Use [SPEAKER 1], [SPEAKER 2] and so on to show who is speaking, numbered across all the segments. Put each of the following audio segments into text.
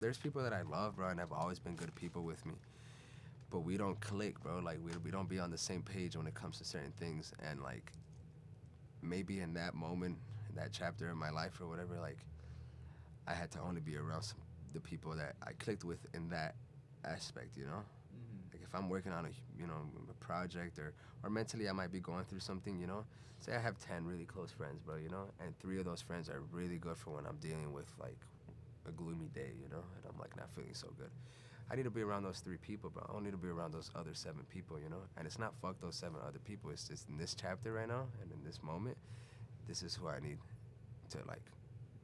[SPEAKER 1] There's people that I love, bro, and have always been good people with me. But we don't click, bro. Like, we don't be on the same page when it comes to certain things. And, like, maybe in that moment, in that chapter in my life or whatever, like, I had to only be around the people that I clicked with in that aspect, you know? Like, if I'm working on a project or mentally I might be going through something, you know? Say I have 10 really close friends, bro, you know? And 3 of those friends are really good for when I'm dealing with, like, a gloomy day, you know? And I'm, like, not feeling so good. I need to be around those 3 people, bro. I don't need to be around those other 7 people, you know? And it's not fuck those 7 other people. It's just in this chapter right now and in this moment, this is who I need to, like,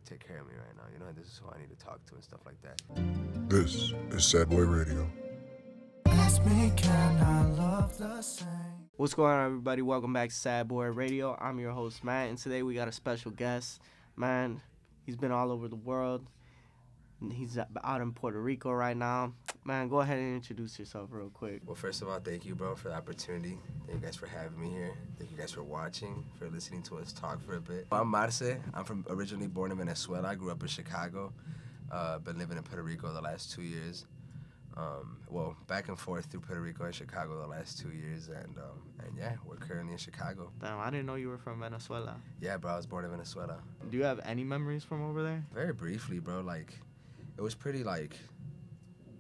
[SPEAKER 1] take care of me right now, you know? And this is who I need to talk to and stuff like that.
[SPEAKER 2] This is Sad Boy Radio.
[SPEAKER 3] What's going on, everybody? Welcome back to Sad Boy Radio. I'm your host, Matt, and today we got a special guest. Man, he's been all over the world. He's out in Puerto Rico right now. Man, go ahead and introduce yourself real quick.
[SPEAKER 1] Well, first of all, thank you, bro, for the opportunity. Thank you guys for having me here. Thank you guys for watching, for listening to us talk for a bit. I'm Marce. I'm originally born in Venezuela. I grew up in Chicago. Been living in Puerto Rico the last 2 years. Back and forth through Puerto Rico and Chicago the last 2 years, and yeah, we're currently in Chicago.
[SPEAKER 3] Damn, I didn't know you were from Venezuela.
[SPEAKER 1] Yeah, bro, I was born in Venezuela.
[SPEAKER 3] Do you have any memories from over there?
[SPEAKER 1] Very briefly, bro. Like, it was pretty like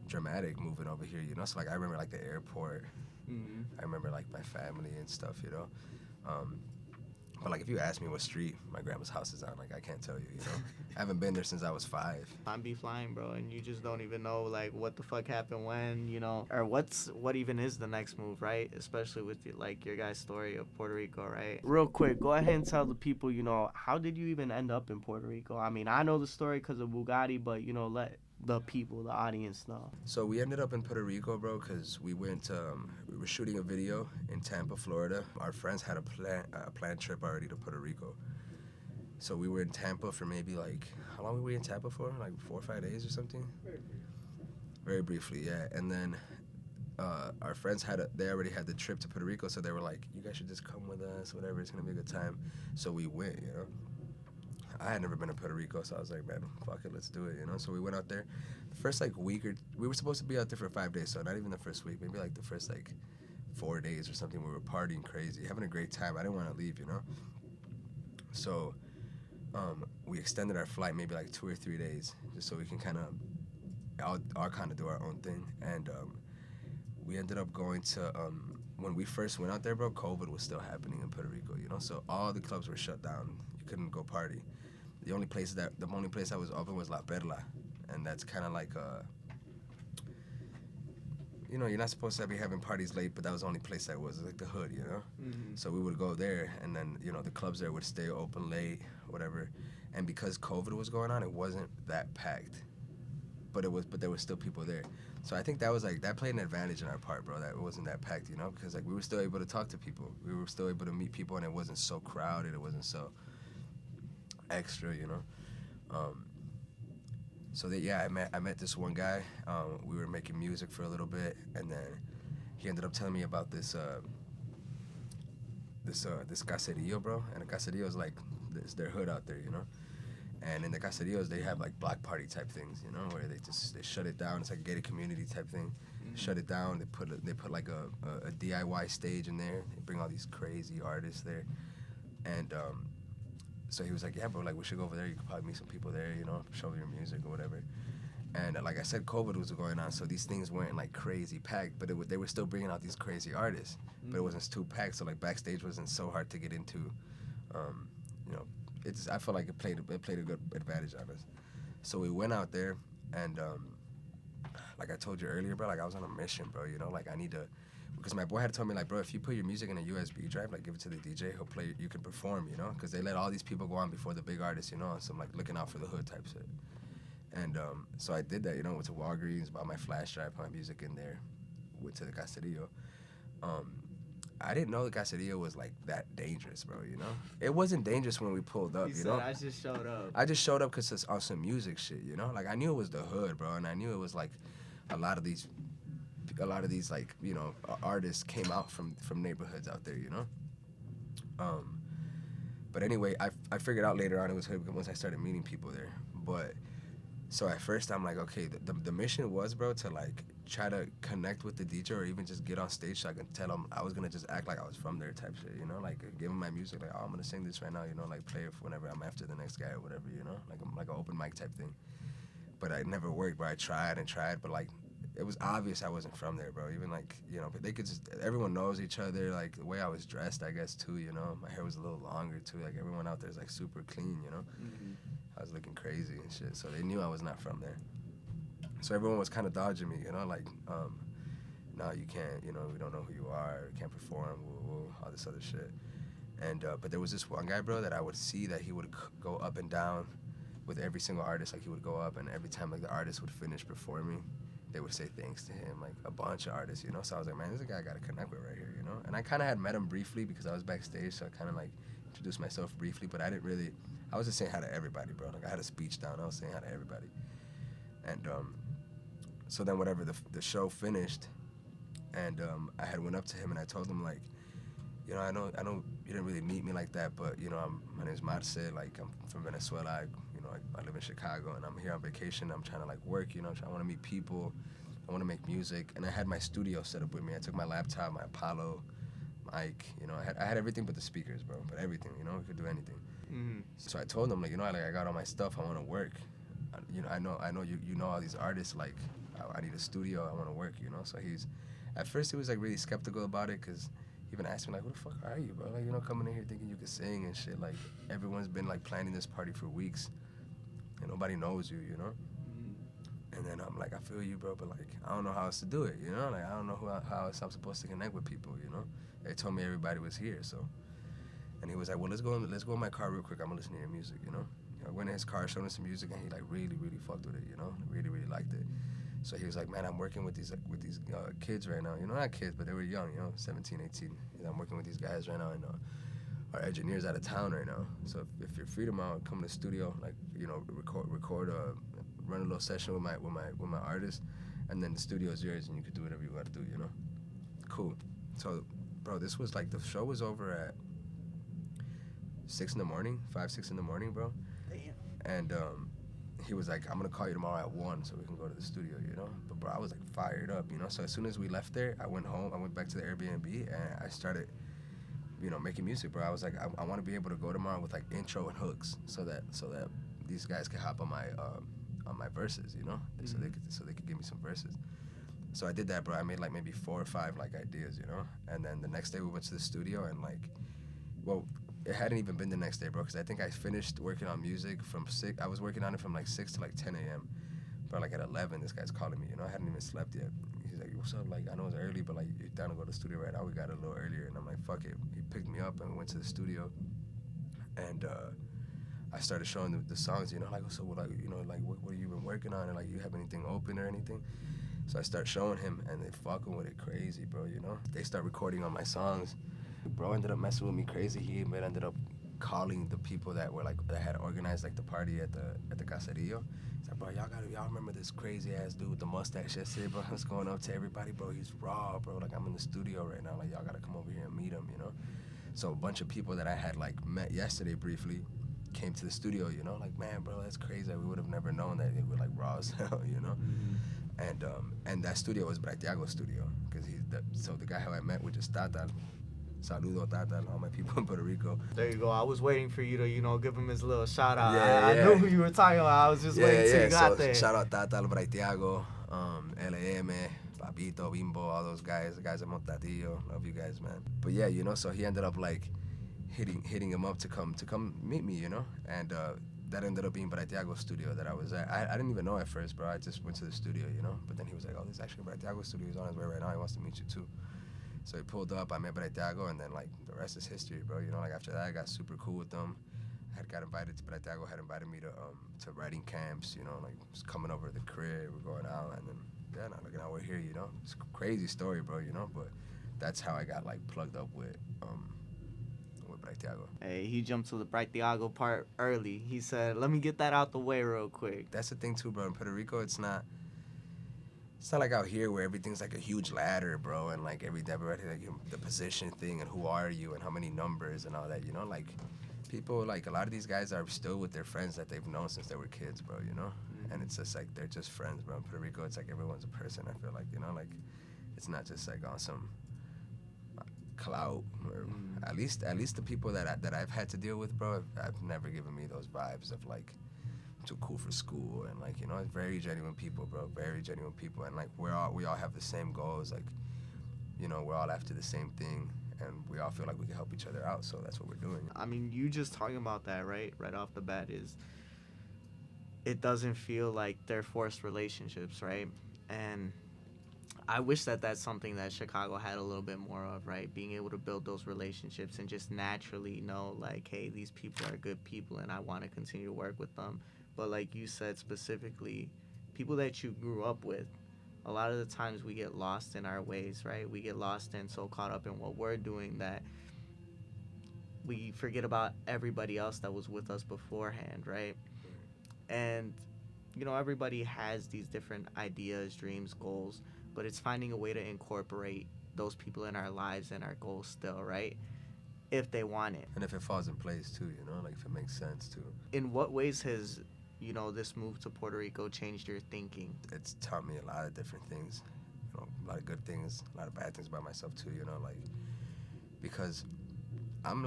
[SPEAKER 1] dramatic moving over here, you know. So like, I remember like the airport.
[SPEAKER 3] Mm-hmm.
[SPEAKER 1] I remember like my family and stuff, you know. But like, if you ask me what street my grandma's house is on, like, I can't tell you, you know. I haven't been there since I was 5.
[SPEAKER 3] Time be flying, bro, and you just don't even know like what the fuck happened when, you know, or what even is the next move, right? Especially with your guys' story of Puerto Rico, right? Real quick, go ahead and tell the people, you know, how did you even end up in Puerto Rico? I mean, I know the story because of Bugatti, but you know, let the people, the audience know.
[SPEAKER 1] So we ended up in Puerto Rico, bro, because we were shooting a video in Tampa, Florida. Our friends had a planned trip already to Puerto Rico. So we were in Tampa for maybe like, how long were we in Tampa for? Like 4 or 5 days or something? Very briefly, yeah. And then our friends they already had the trip to Puerto Rico, so they were like, you guys should just come with us, whatever, it's gonna be a good time. So we went, you know. I had never been to Puerto Rico, so I was like, man, fuck it, let's do it, you know? So we went out there. The first, like, week we were supposed to be out there for 5 days, so not even the first week, maybe, like, the first, like, 4 days or something. We were partying crazy, having a great time. I didn't want to leave, you know? So we extended our flight maybe, like, 2 or 3 days, just so we can kind of, all kind of do our own thing. And we ended up going to, when we first went out there, bro, COVID was still happening in Puerto Rico, you know? So all the clubs were shut down. You couldn't go party. The only place that was open was La Perla, and that's kind of like you know, you're not supposed to be having parties late, but that was the only place that was like the hood, you know.
[SPEAKER 3] Mm-hmm.
[SPEAKER 1] So we would go there, and then you know the clubs there would stay open late, whatever. And because COVID was going on, it wasn't that packed, but there was still people there. So I think that was like that played an advantage in our part, bro. That it wasn't that packed, you know, because like we were still able to talk to people, we were still able to meet people, and it wasn't so crowded, it wasn't so extra, you know. I met this one guy. We were making music for a little bit, and then he ended up telling me about this caserillo, bro. And a caserillo is like their hood out there, you know. And in the caserillos, they have like block party type things, you know, where they shut it down. It's like a gated community type thing. Mm-hmm. Shut it down. They put like a DIY stage in there. They bring all these crazy artists there, and so he was like, yeah, bro, like, we should go over there. You could probably meet some people there, you know, show your music or whatever. And like I said, COVID was going on, so these things weren't, like, crazy packed, but they were still bringing out these crazy artists. Mm-hmm. But it wasn't too packed, so, like, backstage wasn't so hard to get into. You know, I felt like it played a good advantage on us. So we went out there, and like I told you earlier, bro, like, I was on a mission, bro, you know? Like, I need to... Because my boy had told me, like, bro, if you put your music in a USB drive, like, give it to the DJ, he'll play, you can perform, you know? Because they let all these people go on before the big artists, you know? So I'm, like, looking out for the hood type shit. And so I did that, you know, went to Walgreens, bought my flash drive, put my music in there, went to the caserillo. I didn't know the caserillo was, like, that dangerous, bro, you know? It wasn't dangerous when we pulled up, you know?
[SPEAKER 3] I just showed up.
[SPEAKER 1] I just showed up because it's on some music shit, you know? Like, I knew it was the hood, bro, and I knew it was, like, a lot of these, like, you know, artists came out from neighborhoods out there, you know? But anyway, I figured out later on it was hood once I started meeting people there. But So at first I'm like, okay, the mission was, bro, to like try to connect with the DJ or even just get on stage so I can tell him I was gonna just act like I was from there type shit, you know, like give him my music, like, oh, I'm gonna sing this right now, you know, like play it whenever I'm after the next guy or whatever, you know, like an open mic type thing. But it never worked, bro. I tried and tried, but like it was obvious I wasn't from there, bro. Even like, you know, but they could just, everyone knows each other, like the way I was dressed, I guess too, you know, my hair was a little longer too, like everyone out there is like super clean, you know. I was looking crazy and shit, so they knew I was not from there. So everyone was kind of dodging me, you know, like, no, you can't, you know, we don't know who you are, you can't perform, all this other shit. And, but there was this one guy, bro, that I would see that he would go up and down with every single artist. Like, he would go up, and every time, like, the artist would finish performing, they would say thanks to him, like, a bunch of artists, you know? So I was like, man, this is a guy I gotta connect with right here, you know? And I kind of had met him briefly because I was backstage, so I kind of, like, introduced myself briefly, but I didn't really, I was just saying hi to everybody, bro. Like, I had a speech down, I was saying hi to everybody. And, so then whatever, the show finished, and I had went up to him and I told him, like, you know, I know you didn't really meet me like that, but, you know, my name's Marce, like, I'm from Venezuela, I live in Chicago, and I'm here on vacation, I'm trying to, like, work, you know, I want to meet people, I want to make music, and I had my studio set up with me. I took my laptop, my Apollo, mic, you know, I had everything but the speakers, bro, but everything, you know, we could do anything. So I told him, like, you know, like, I got all my stuff, I want to work, you know, I know you know all these artists, like, I need a studio, I want to work, you know. So at first he was like really skeptical about it, because he even asked me like, who the fuck are you, bro? Like, you know, coming in here thinking you could sing and shit. Like, everyone's been like planning this party for weeks and nobody knows you, you know. And then I'm like, I feel you, bro, but like, I don't know how else to do it, you know. Like, I don't know how else I'm supposed to connect with people, you know. They told me everybody was here, so. And he was like, well, let's go in my car real quick, I'm gonna listen to your music, you know. I went in his car, showed him some music, and he like really, really fucked with it, you know. Really, really liked it. So he was like, man, I'm working with these kids right now. You know, not kids, but they were young, you know, 17, 18. I'm working with these guys right now, and our engineer's out of town right now. So if you're free tomorrow, come to the studio, like, you know, record, run a little session with my artist, and then the studio is yours, and you can do whatever you got to do, you know. Cool. So, bro, this was like, the show was over at 6 in the morning, 5, 6 in the morning, bro.
[SPEAKER 3] Damn.
[SPEAKER 1] And he was like, I'm gonna call you tomorrow at 1 so we can go to the studio, you know? But bro, I was like fired up, you know? So as soon as we left there, I went home, I went back to the Airbnb, and I started, you know, making music, bro. I was like, I wanna be able to go tomorrow with like intro and hooks so that these guys could hop on my verses, you know? So they could give me some verses. So I did that, bro. I made like maybe 4 or 5 like ideas, you know? And then the next day we went to the studio, and like, well, it hadn't even been the next day, bro, because I think I finished working on music from 6. I was working on it from like 6 to like 10 a.m. But like at 11, this guy's calling me, you know, I hadn't even slept yet. He's like, what's up? Like, I know it's early, but like, you're down to go to the studio right now? We got a little earlier. And I'm like, fuck it. He picked me up and we went to the studio. And I started showing the songs, you know, like, so what, like, you know, like, what have you been working on? And like, you have anything open or anything? So I start showing him, and they fucking with it crazy, bro, you know? They start recording on my songs. Bro ended up messing with me crazy. He even ended up calling the people that were like, that had organized like the party at the Caserío. He's like, bro, y'all remember this crazy ass dude with the mustache yesterday, bro? I was going up to everybody, bro. He's raw, bro. Like, I'm in the studio right now. Like, y'all gotta come over here and meet him, you know? So a bunch of people that I had like met yesterday briefly came to the studio, you know? Like, man, bro, that's crazy. We would have never known that they were like raw as hell, you know? And that studio was Brytiago studio, because so the guy who I met was just Tata. Saludo, Tata, and all my people in Puerto Rico.
[SPEAKER 3] There you go. I was waiting for you to, you know, give him his little shout out.
[SPEAKER 1] Yeah,
[SPEAKER 3] I knew who you were talking about. I was just waiting till you got there.
[SPEAKER 1] Shout out Tata, Brytiago, ELE EME, Papito, Bimbo, all those guys, the guys at Montatillo. Love you guys, man. But yeah, you know, so he ended up like hitting him up to come meet me, you know, and that ended up being Brytiago's studio that I was at. I didn't even know at first, bro. I just went to the studio, you know. But then he was like, oh, this is actually Brytiago's studio. He's on his way right now. He wants to meet you too. So he pulled up, I met Brytiago, and then like the rest is history, bro. You know, like after that, I got super cool with them. I got invited to Brytiago, had invited me to writing camps, you know, like just coming over to the crib, we're going out, and then yeah, now look at how we're here, you know. It's a crazy story, bro, you know, but that's how I got like plugged up with Brytiago.
[SPEAKER 3] Hey, he jumped to the Brytiago part early. He said, let me get that out the way real quick.
[SPEAKER 1] That's the thing too, bro. In Puerto Rico, it's not like out here where everything's like a huge ladder, bro, and like everybody like the position thing and who are you and how many numbers and all that, you know? Like, people, like, a lot of these guys are still with their friends that they've known since they were kids, bro, you know? and it's just like they're just friends, bro. In Puerto Rico, it's like everyone's a person. I feel like, you know, like it's not just like on some clout, or at least the people that I've had to deal with, bro, have never given me those vibes of like too cool for school, and like, you know, it's very genuine people, bro, very genuine people, and like we all have the same goals, like, you know, we're all after the same thing, and we all feel like we can help each other out, so that's what we're doing.
[SPEAKER 3] I mean, you just talking about that, right off the bat, is it doesn't feel like they're forced relationships, right? And I wish that that's something that Chicago had a little bit more of, right? Being able to build those relationships and just naturally know, like, hey, these people are good people and I want to continue to work with them. But like you said specifically, people that you grew up with, a lot of the times we get lost in our ways, right? We get lost and so caught up in what we're doing that we forget about everybody else that was with us beforehand, right? And, you know, everybody has these different ideas, dreams, goals, but it's finding a way to incorporate those people in our lives and our goals still, right? If they want it.
[SPEAKER 1] And if it falls in place too, you know, like if it makes sense too.
[SPEAKER 3] In what ways has, you know, this move to Puerto Rico changed your thinking?
[SPEAKER 1] It's taught me a lot of different things, you know, a lot of good things, a lot of bad things about myself too, you know, like, because I'm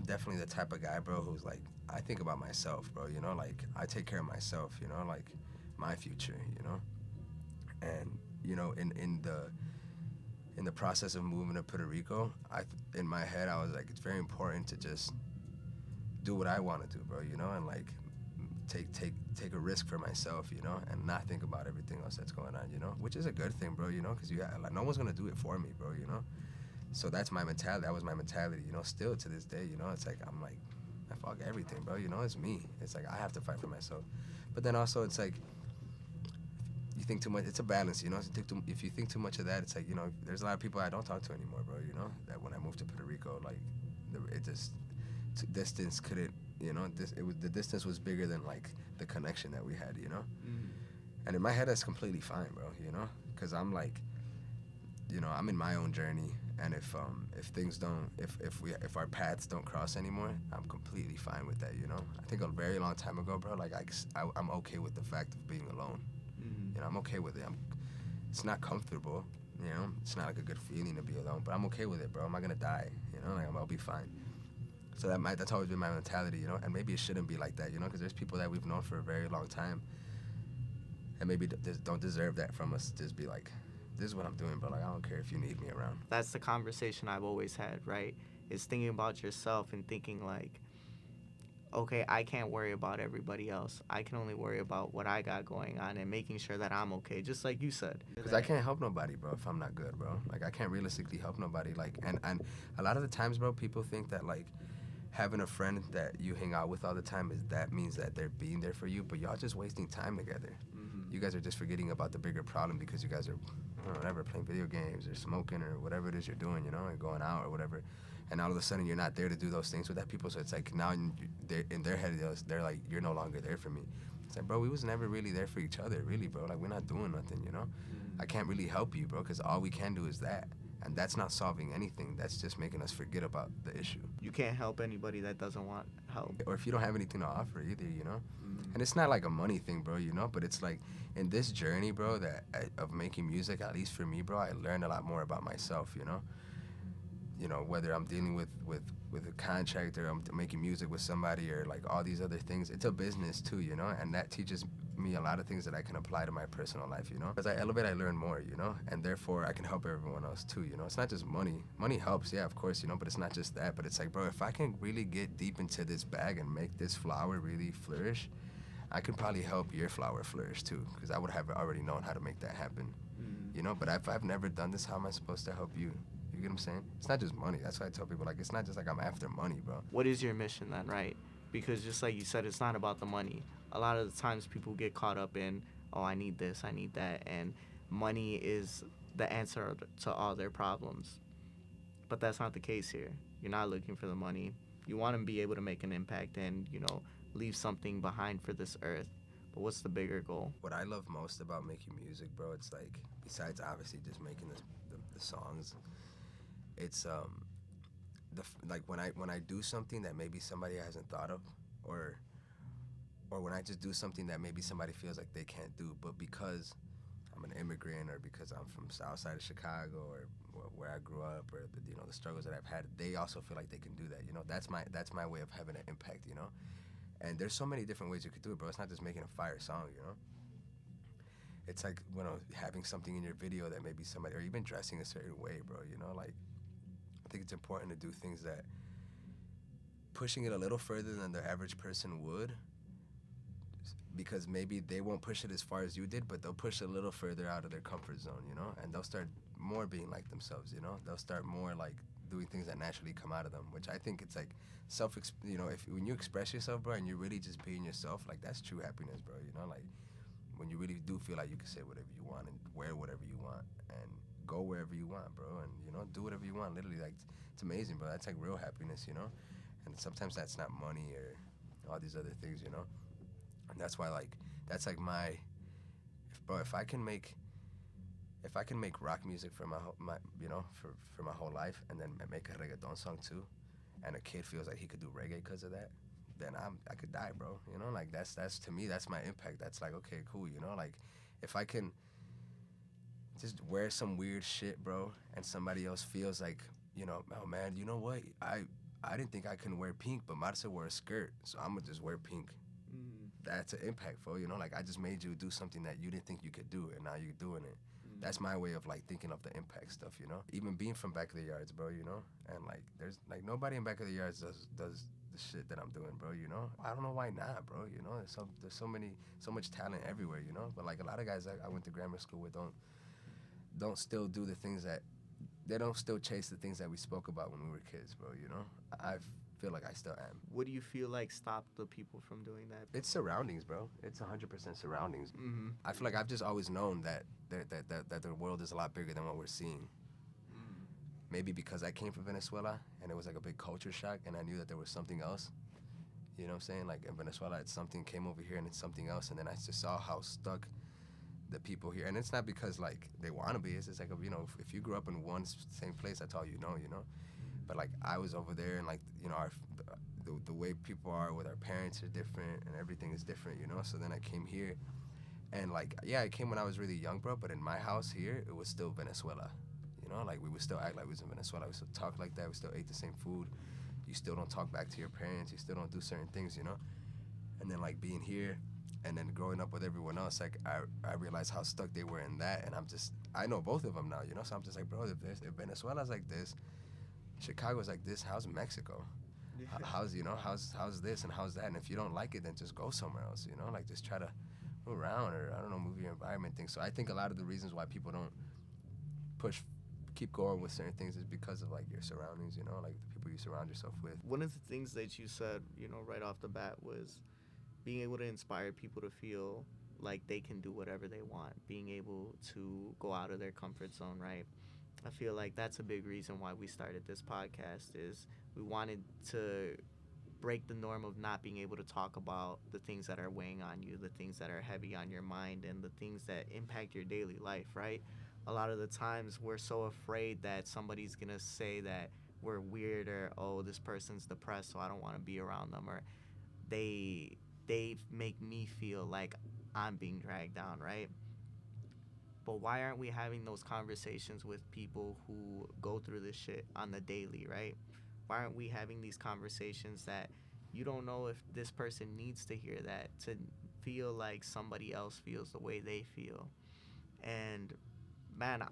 [SPEAKER 1] definitely the type of guy, bro, who's like, I think about myself, bro, you know, like I take care of myself, you know, like my future, you know, and you know, in the process of moving to Puerto Rico, in my head I was like, it's very important to just do what I want to do, bro, you know, and like take a risk for myself, you know, and not think about everything else that's going on, you know, which is a good thing, bro, you know, because like no one's gonna do it for me, bro, you know. So that's my mentality. That was my mentality, you know. Still to this day, you know, it's like I'm like, I fuck everything, bro. You know, it's me. It's like I have to fight for myself. But then also, it's like you think too much. It's a balance, you know. If you think too much of that, it's like, you know, there's a lot of people I don't talk to anymore, bro. You know, that when I moved to Puerto Rico, like it just distance couldn't, you know, the distance was bigger than like the connection that we had, you know. And in my head, that's completely fine, bro. You know, because I'm like, you know, I'm in my own journey, and if things don't, if our paths don't cross anymore, I'm completely fine with that, you know. I think a very long time ago, bro, like I'm okay with the fact of being alone. You know, I'm okay with it. It's not comfortable, you know. It's not like a good feeling to be alone, but I'm okay with it, bro. I'm not gonna die, you know. Like I'll be fine. So that's always been my mentality, you know. And maybe it shouldn't be like that, you know, because there's people that we've known for a very long time, and maybe don't deserve that from us. Just be like, this is what I'm doing, but like I don't care if you need me around.
[SPEAKER 3] That's the conversation I've always had, right? Is thinking about yourself and thinking like, okay, I can't worry about everybody else. I can only worry about what I got going on and making sure that I'm okay, just like you said.
[SPEAKER 1] Because I can't help nobody, bro, if I'm not good, bro. Like I can't realistically help nobody. Like and a lot of the times, bro, people think that like having a friend that you hang out with all the time means that they're being there for you, but y'all just wasting time together. You guys are just forgetting about the bigger problem because you guys are, whatever, playing video games or smoking or whatever it is you're doing, you know, and going out or whatever. And all of a sudden you're not there to do those things with that people. So it's like now in their head, they're like, you're no longer there for me. It's like, bro, we was never really there for each other, really, bro. Like, we're not doing nothing, you know? I can't really help you, bro, because all we can do is that. And that's not solving anything. That's just making us forget about the issue.
[SPEAKER 3] You can't help anybody that doesn't want help.
[SPEAKER 1] Or if you don't have anything to offer either, you know? And it's not like a money thing, bro, you know? But it's like, in this journey, bro, of making music, at least for me, bro, I learned a lot more about myself, you know? You know, whether I'm dealing with a contract or I'm making music with somebody or like all these other things, it's a business too, you know? And that teaches me a lot of things that I can apply to my personal life, you know? As I elevate, I learn more, you know? And therefore, I can help everyone else too, you know? It's not just money. Money helps, yeah, of course, you know? But it's not just that. But it's like, bro, if I can really get deep into this bag and make this flower really flourish, I can probably help your flower flourish too, because I would have already known how to make that happen, you know? But if I've never done this, how am I supposed to help you? You get what I'm saying? It's not just money. That's why I tell people, like, it's not just like I'm after money, bro.
[SPEAKER 3] What is your mission then, right? Because just like you said, it's not about the money. A lot of the times people get caught up in, oh, I need this, I need that, and money is the answer to all their problems. But that's not the case here. You're not looking for the money. You want to be able to make an impact and, you know, leave something behind for this earth. But what's the bigger goal?
[SPEAKER 1] What I love most about making music, bro, it's like, besides obviously just making the songs, it's like when I do something that maybe somebody hasn't thought of, or or when I just do something that maybe somebody feels like they can't do, but because I'm an immigrant or because I'm from south side of Chicago or where I grew up or the struggles that I've had, they also feel like they can do that. That's my way of having an impact. And there's so many different ways you could do it, bro. It's not just making a fire song. It's like having something in your video that maybe somebody, or even dressing a certain way, bro. Like I think it's important to do things that pushing it a little further than the average person would, because maybe they won't push it as far as you did, but they'll push it a little further out of their comfort zone, and they'll start more being like themselves, they'll start more like doing things that naturally come out of them, which I think it's like when you express yourself, bro, and you're really just being yourself, like that's true happiness, bro, like when you really do feel like you can say whatever you want and wear whatever you want and go wherever you want, bro, and do whatever you want, literally, like it's amazing, bro. That's like real happiness, and sometimes that's not money or all these other things, and that's why, like, that's like if I can make rock music for for my whole life, and then make a reggaeton song too, and a kid feels like he could do reggae because of that, then I could die, bro. Like that's to me, that's my impact. That's like, okay, cool, like if I can just wear some weird shit, bro, and somebody else feels like, oh man, you know what? I didn't think I couldn't wear pink, but Marce wore a skirt, so I'm gonna just wear pink. That's an impact, bro. Like I just made you do something that you didn't think you could do, and now you're doing it. That's my way of like thinking of the impact stuff, Even being from Back of the Yards, bro, and like there's like nobody in Back of the Yards does the shit that I'm doing, bro. I don't know why not, bro. There's so much talent everywhere, But like a lot of guys I went to grammar school with don't still do the things that they don't still chase the things that we spoke about when we were kids, bro. I feel like I still am.
[SPEAKER 3] What do you feel like stopped the people from doing that?
[SPEAKER 1] It's surroundings, bro. It's 100% surroundings.
[SPEAKER 3] Mm-hmm.
[SPEAKER 1] I feel like I've just always known that the world is a lot bigger than what we're seeing. Maybe because I came from Venezuela and it was like a big culture shock, and I knew that there was something else. You know what I'm saying? Like in Venezuela, it's something, came over here and it's something else, and then I just saw how stuck the people here, and it's not because like they want to be. It's just like if you grew up in one same place, that's all you know. But like I was over there, and like the way people are with our parents are different, and everything is different. So then I came here, and like I came when I was really young, bro. But in my house here, it was still Venezuela. Like we would still act like we was in Venezuela. We still talk like that. We still ate the same food. You still don't talk back to your parents. You still don't do certain things. And then like being here, and then growing up with everyone else, like I realized how stuck they were in that, and I know both of them now, So I'm just like, bro, if Venezuela's like this, Chicago's like this, how's Mexico? How's this and how's that? And if you don't like it, then just go somewhere else, Like just try to move around, or I don't know, move your environment thing. So I think a lot of the reasons why people don't keep going with certain things is because of like your surroundings, like the people you surround yourself with.
[SPEAKER 3] One of the things that you said, right off the bat was being able to inspire people to feel like they can do whatever they want, being able to go out of their comfort zone, right? I feel like that's a big reason why we started this podcast, is we wanted to break the norm of not being able to talk about the things that are weighing on you, the things that are heavy on your mind, and the things that impact your daily life, right? A lot of the times we're so afraid that somebody's gonna say that we're weird, or, oh, this person's depressed, so I don't want to be around them, or they make me feel like I'm being dragged down, right? But why aren't we having those conversations with people who go through this shit on the daily, right? Why aren't we having these conversations that you don't know if this person needs to hear that, to feel like somebody else feels the way they feel? And man,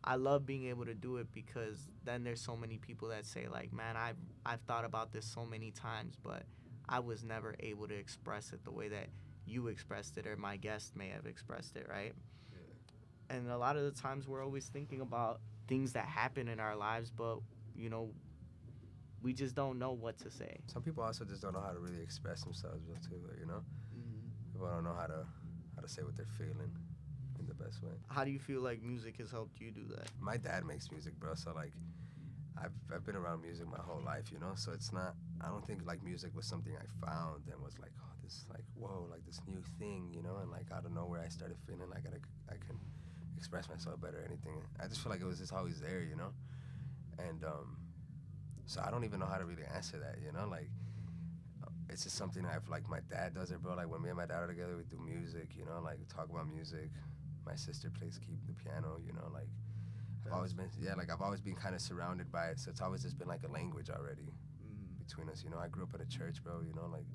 [SPEAKER 3] I love being able to do it, because then there's so many people that say like, man, I've thought about this so many times, but I was never able to express it the way that you expressed it, or my guest may have expressed it, right? Yeah. And a lot of the times we're always thinking about things that happen in our lives, but we just don't know what to say.
[SPEAKER 1] Some people also just don't know how to really express themselves, too. People don't know how to say what they're feeling in the best way.
[SPEAKER 3] How do you feel like music has helped you do that?
[SPEAKER 1] My dad makes music, bro. So like, I've been around music my whole life, So it's not. I don't think like music was something I found and was like, oh, this like, whoa, like this new thing, And like out of nowhere I started feeling like I can express myself better or anything. I just feel like it was just always there, And so I don't even know how to really answer that, Like it's just something I've, like, my dad does it, bro. Like, when me and my dad are together, we do music, you know, like, talk about music. My sister plays the piano, you know, like, I've always been kind of surrounded by it, so it's always just been like a language already between us, you know. I grew up in a church, bro, you know, like,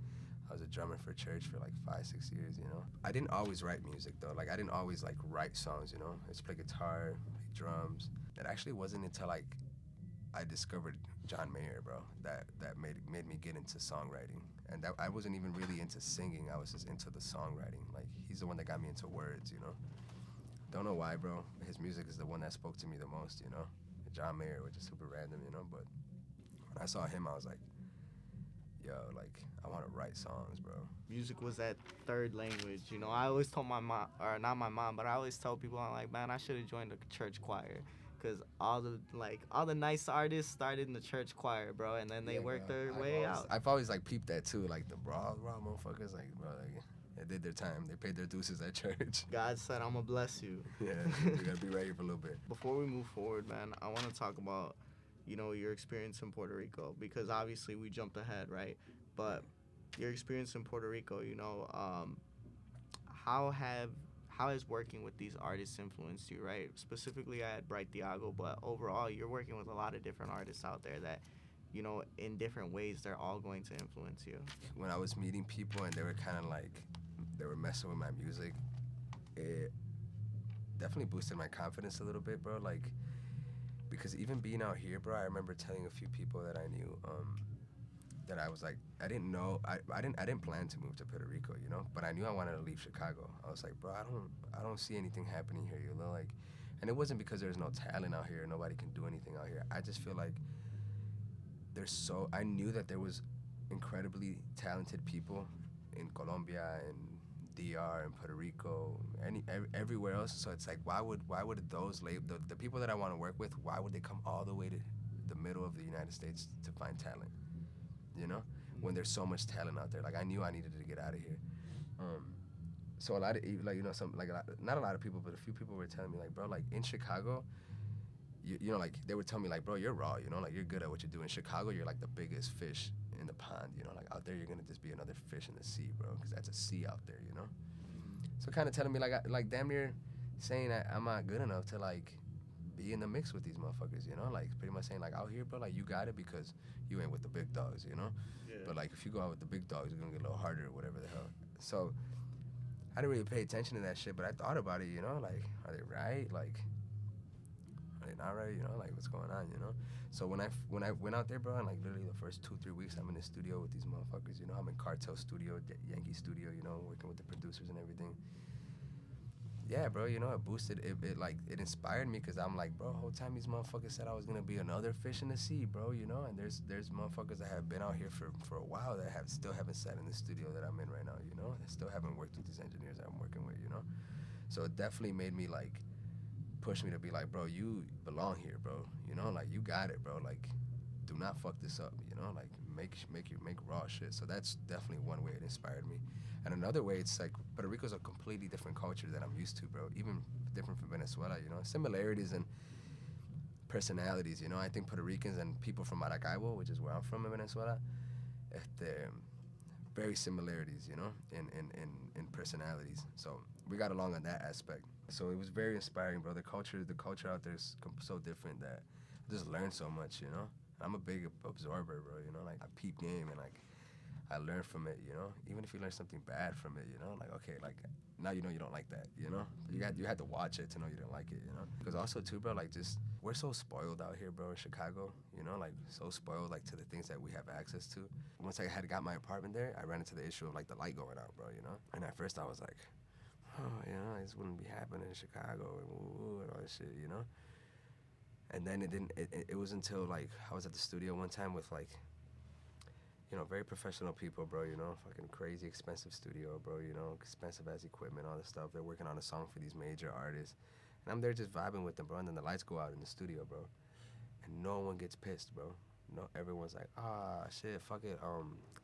[SPEAKER 1] I was a drummer for church for like 5-6 years, you know. I didn't always write music, though. Like, I didn't always, like, write songs, you know. I just play guitar, play drums. It actually wasn't until, like, I discovered John Mayer, bro, that made me get into songwriting. And that I wasn't even really into singing. I was just into the songwriting. Like, he's the one that got me into words, you know. Don't know why, bro. His music is the one that spoke to me the most, you know. John Mayer, which is super random, you know. But when I saw him, I was like, yo, like, I want to write songs, bro.
[SPEAKER 3] Music was that third language, you know. I always told my mom, or not my mom, but I always tell people, I'm like, man, I should have joined the church choir. Because all the nice artists started in the church choir, bro, and then they worked their way out.
[SPEAKER 1] I've always, like, peeped that, too. Like, the raw motherfuckers, like, bro, like, they did their time. They paid their dues at church.
[SPEAKER 3] God said, I'm going to bless you.
[SPEAKER 1] Yeah, you got to be right here for a little bit.
[SPEAKER 3] Before we move forward, man, I want to talk about, you know, your experience in Puerto Rico. Because obviously we jumped ahead, right? But your experience in Puerto Rico, you know, how has working with these artists influenced you, right? Specifically at Brytiago, but overall, you're working with a lot of different artists out there that, you know, in different ways, they're all going to influence you.
[SPEAKER 1] When I was meeting people and they were kind of like, they were messing with my music, it definitely boosted my confidence a little bit, bro. Like, because even being out here, bro, I remember telling a few people that I knew, that I was like, I didn't know, I didn't plan to move to Puerto Rico, you know, but I knew I wanted to leave Chicago. I was like, bro, I don't see anything happening here, you know, like, and it wasn't because there's no talent out here, nobody can do anything out here. I just feel like I knew that there was incredibly talented people in Colombia and DR and Puerto Rico, everywhere else. So it's like, why would those the people that I want to work with, why would they come all the way to the middle of the United States to find talent? You know, when there's so much talent out there. Like, I knew I needed to get out of here. So a lot of, like, you know, not a lot of people, but a few people were telling me, like, bro, like, in Chicago, you know, like, they would tell me, like, bro, you're raw, you know, like, you're good at what you do. In Chicago, you're like the biggest fish in the pond, you know, like, out there, you're gonna just be another fish in the sea, bro, because that's a sea out there, you know. So kind of telling me, like damn near saying that I'm not good enough to, like, be in the mix with these motherfuckers, you know, like, pretty much saying, like, out here, bro, like, you got it because you ain't with the big dogs, you know. Yeah. But, like, if you go out with the big dogs, it's gonna get a little harder or whatever the hell. So I didn't really pay attention to that shit, but I thought about it, you know, like, are they right? Like, are they not right? You know, like, what's going on, you know? So when I went out there, bro, and, like, literally the first 2-3 weeks, I'm in the studio with these motherfuckers, you know. I'm in Cartel Studio, Yankee Studio, you know, working with the producers and everything. Yeah, bro, you know, it boosted, it inspired me, because I'm like, bro, the whole time these motherfuckers said I was going to be another fish in the sea, bro, you know, and there's motherfuckers that have been out here for a while that still haven't sat in the studio that I'm in right now, you know, that still haven't worked with these engineers that I'm working with, you know. So it definitely made me, like, push me to be like, bro, you belong here, bro, you know, like, you got it, bro, like, do not fuck this up, you know, like, make raw shit. So that's definitely one way it inspired me. And another way, it's like, Puerto Rico's a completely different culture that I'm used to, bro, even different from Venezuela, you know, similarities and personalities, you know. I think Puerto Ricans and people from Maracaibo, which is where I'm from in Venezuela, very similarities, you know, in personalities. So we got along on that aspect. So it was very inspiring, bro. The culture out there is so different that I just learned so much, you know. I'm a big absorber, bro, you know, like, I peep game and, like, I learn from it, you know. Even if you learn something bad from it, you know, like, okay, like, now you know you don't like that, you know. You had to watch it to know you didn't like it, you know. Because also too, bro, like, just, we're so spoiled out here, bro, in Chicago, you know, like, so spoiled, like, to the things that we have access to. Once I had got my apartment there, I ran into the issue of, like, the light going out, bro, you know. And at first I was like, oh, you know, this wouldn't be happening in Chicago and all this shit, you know. And then it was until, like, I was at the studio one time with, like, you know, very professional people, bro, you know, fucking crazy expensive studio, bro, you know, expensive ass equipment, all this stuff. They're working on a song for these major artists. And I'm there just vibing with them, bro, and then the lights go out in the studio, bro. And no one gets pissed, bro. No, everyone's like, shit, fuck it,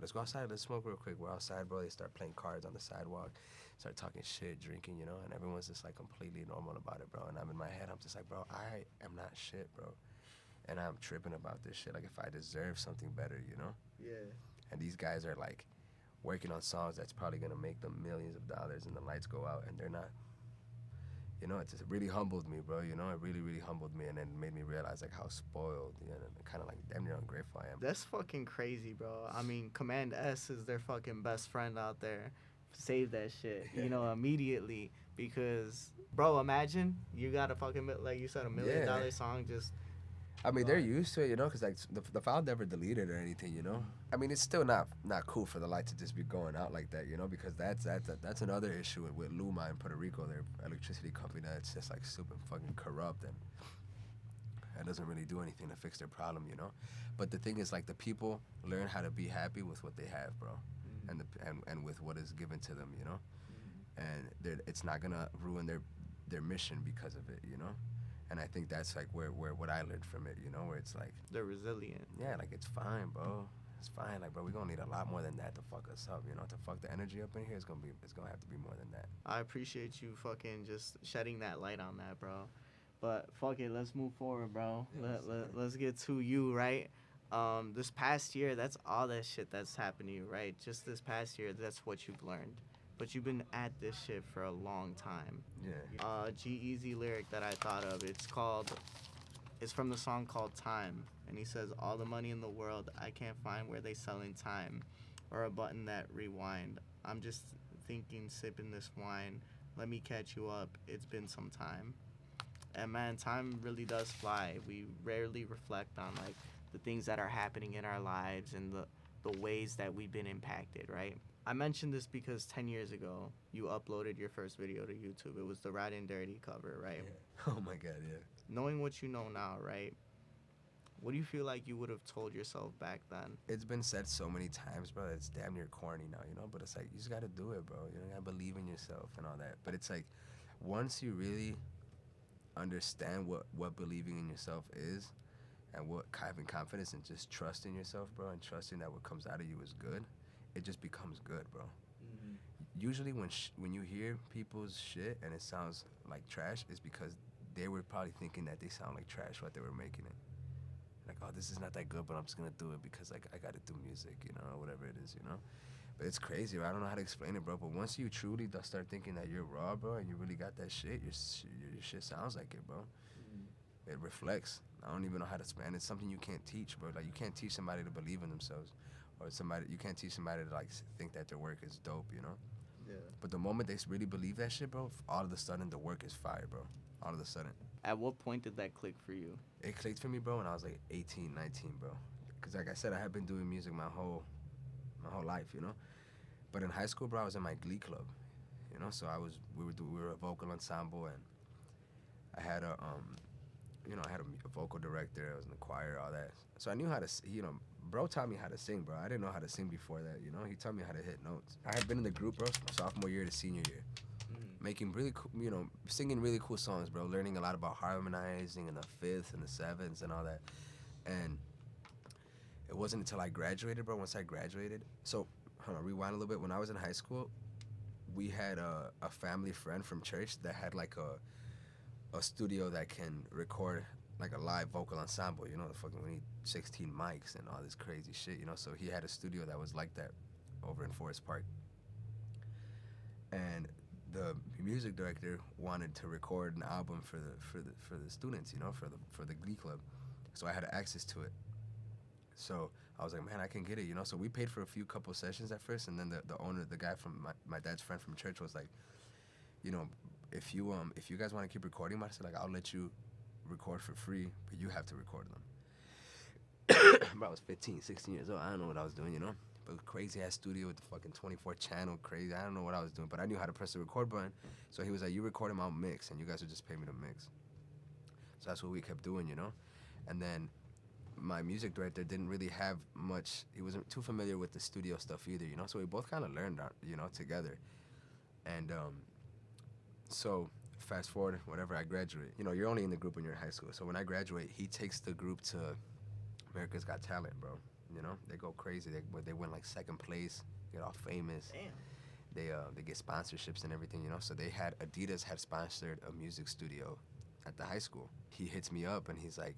[SPEAKER 1] let's go outside, let's smoke real quick. We're outside, bro. They start playing cards on the sidewalk, start talking shit, drinking, you know, and everyone's just, like, completely normal about it, bro. And I'm in my head, I'm just like, bro, I am not shit, bro. And I'm tripping about this shit, like, if I deserve something better, you know?
[SPEAKER 3] Yeah.
[SPEAKER 1] And these guys are, like, working on songs that's probably gonna make them millions of dollars, and the lights go out and they're not. You know, it just really humbled me, bro. You know, it really, really humbled me, and then made me realize like how spoiled, you know, and kind of like damn near ungrateful I am.
[SPEAKER 3] That's fucking crazy, bro. I mean, Command S is their fucking best friend out there. Save that shit, you know, immediately. Because, bro, imagine you got a fucking, like you said, $1 million song just.
[SPEAKER 1] I mean, they're used to it, you know, because like the file never deleted or anything, you know. I mean, it's still not cool for the light to just be going out like that, you know, because that's another issue with Luma in Puerto Rico, their electricity company, that's just like super fucking corrupt, and that doesn't really do anything to fix their problem, you know. But the thing is, like, the people learn how to be happy with what they have, bro, and with what is given to them, you know, and it's not gonna ruin their mission because of it, you know. And I think that's like where what I learned from it, you know, where it's like
[SPEAKER 3] they're resilient.
[SPEAKER 1] Yeah, like it's fine, bro. It's fine, like, bro. We gonna need a lot more than that to fuck us up, you know. To fuck the energy up in here, it's gonna have to be more than that.
[SPEAKER 3] I appreciate you fucking just shedding that light on that, bro. But fuck it, let's move forward, bro. Let's get to you, right? This past year, that's all that shit that's happened to you, right? Just this past year, that's what you've learned. But you've been at this shit for a long time.
[SPEAKER 1] Yeah.
[SPEAKER 3] G-Eazy lyric that I thought of, it's from the song called Time. And he says, all the money in the world, I can't find where they selling time. Or a button that rewind. I'm just thinking, sipping this wine. Let me catch you up, it's been some time. And man, time really does fly. We rarely reflect on like the things that are happening in our lives and the ways that we've been impacted, right? I mentioned this because 10 years ago, you uploaded your first video to YouTube. It was the Riding Dirty cover, right?
[SPEAKER 1] Yeah. Oh my God, yeah.
[SPEAKER 3] Knowing what you know now, right? What do you feel like you would have told yourself back then?
[SPEAKER 1] It's been said so many times, bro. It's damn near corny now, you know? But it's like, you just gotta do it, bro. You know, you gotta believe in yourself and all that. But it's like, once you really understand what believing in yourself is, and what having confidence and just trusting yourself, bro, and trusting that what comes out of you is good, it just becomes good, bro. Mm-hmm. Usually when you hear people's shit and it sounds like trash, it's because they were probably thinking that they sound like trash what they were making it. Like, oh, this is not that good, but I'm just gonna do it because like I gotta do music, you know, or whatever it is, you know. But it's crazy, bro. I don't know how to explain it, bro. But once you truly start thinking that you're raw, bro, and you really got that shit, your shit sounds like it, bro. Mm-hmm. It reflects. I don't even know how to explain it. It's something you can't teach, bro. Like, you can't teach somebody to believe in themselves. Or you can't teach somebody to like think that their work is dope, you know? Yeah. But the moment they really believe that shit, bro, all of a sudden the work is fire, bro. All of a sudden.
[SPEAKER 3] At what point did that click for you?
[SPEAKER 1] It clicked for me, bro, when I was like 18, 19, bro. Because like I said, I had been doing music my whole life, you know? But in high school, bro, I was in my glee club, you know? So we were a vocal ensemble, and I had a vocal director. I was in the choir, all that. So I knew how to, you know, bro taught me how to sing, bro. I didn't know how to sing before that, you know? He taught me how to hit notes. I had been in the group, bro, from sophomore year to senior year. Making really cool, you know, singing really cool songs, bro. Learning a lot about harmonizing and the fifths and the sevenths and all that. And it wasn't until I graduated, bro, once I graduated. So, hold on, rewind a little bit. When I was in high school, we had a family friend from church that had like a studio that can record like a live vocal ensemble, you know, we need 16 mics and all this crazy shit, you know. So he had a studio that was like that over in Forest Park. And the music director wanted to record an album for the students, you know, for the glee club. So I had access to it. So I was like, man, I can get it, you know. So we paid for a couple sessions at first, and then the owner, the guy from my dad's friend from church, was like, you know, if you guys want to keep recording, Marce, like, I'll let you record for free, but you have to record them. Bro, I was 15, 16 years old. I don't know what I was doing, you know. But crazy ass studio with the fucking 24 channel, crazy. I don't know what I was doing, but I knew how to press the record button. So he was like, you record him, I'll mix, and you guys would just pay me to mix. So that's what we kept doing, you know. And then my music director didn't really have much. He wasn't too familiar with the studio stuff either, you know. So we both kind of learned, you know, together. And so fast forward, whenever I graduate, you know, you're only in the group when you're in high school. So when I graduate, he takes the group to America's Got Talent, bro. You know, they go crazy. They win like second place, get all famous. Damn. They get sponsorships and everything, you know. So Adidas had sponsored a music studio at the high school. He hits me up and he's like,